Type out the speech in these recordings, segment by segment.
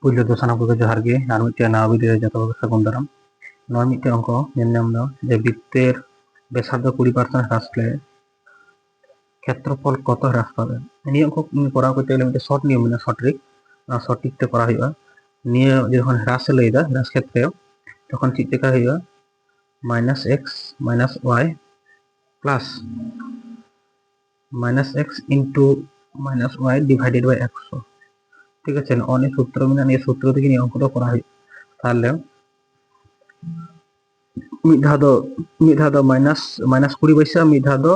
ᱯᱩᱭᱞᱳ ᱫᱚ ᱥᱟᱱᱟᱢ ᱠᱚᱜᱮ ᱡᱚᱦᱟᱨ ᱜᱮ ᱟᱨ ᱢᱤᱫᱴᱮᱱ ᱱᱟᱣᱟ ᱵᱷᱤᱰᱤᱭᱳ ᱨᱮ ᱡᱚᱛᱚ ᱠᱚᱜᱮ ᱥᱟᱹᱜᱩᱱ ᱫᱟᱨᱟᱢ। ᱱᱚᱣᱟ ᱢᱤᱫᱴᱮᱱ ᱚঙ্ক ᱧᱮᱞ ᱧᱟᱢ ᱫᱟ যে বৃত্তের ব্যাসার্ধ 20% হ্রাস পেলে ক্ষেত্রফল কত হ্রাস পাবে। নিয়ে অঙ্ক করাও করতে গেলে একটা শর্ট নিয়ম শর্ট ট্রিক, ᱚᱱᱟ শর্ট ট্রিকতে করা হইবা। নিয়ে যখন হ্রাস লইদা হ্রাস ক্ষেত্রে তখন ঠিক লেখা হইবা -x - y plus -x into -y divided by 100। ঠিক আছে, অনেক সূত্র মেনে নিয়ে সূত্র থেকে নিয়ে অঙ্কটা করা হয়। তাহলে মিড ধাও দো মাইনাস 20 বসে মিড ধাও দো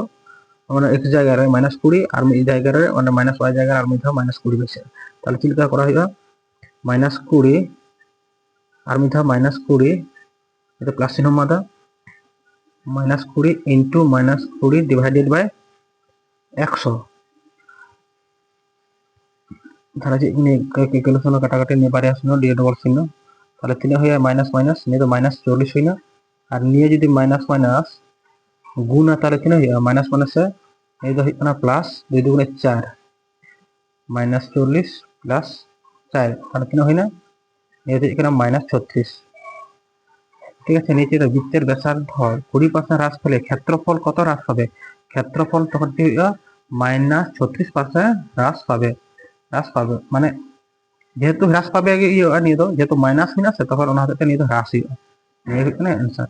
মানে x জায়গায় -20 আর মিড জায়গায় মানে -y জায়গায় আর মিড ধাও -20 বসে। তাহলে কি লেখা করা হইবা -20 আর মিড ধাও -20 এটা প্লাস চিহ্ন মাদা -20 ইনটু -20 ডিভাইডেড বাই 100। ধারা যে ক্যালকুলেশন কাটাকাটি নিয়ে পারে আসলো ডি ডবল চিহ্ন, তাহলে তিনে হইয়া মাইনাস মাইনাস নিয়ে তো -40 হই না, আর নিয়ে যদি মাইনাস মাইনাস গুণ তাহলে তিনে হইয়া মাইনাস মাইনাসে এই তো হইয়া প্লাস 2 দুগুণে 4 -40 প্লাস 4 তাহলে তিনে হই না এই তো এখানে -36। ঠিক আছে, নিচে তো বৃত্তের ব্যাসার্ধ 20% হ্রাস পেলে ক্ষেত্রফল কত হ্রাস পাবে। ক্ষেত্রফল তখন কি হইয়া -36% হ্রাস পাবে মানে যেহেতু হ্রাস পাবে আগে নিয়ে দাও, যেহেতু মাইনাস মাইনাস তখন ওনা হাতে নিয়ে তো হ্রাস হইয়া। এই হচ্ছে না অ্যান্সার।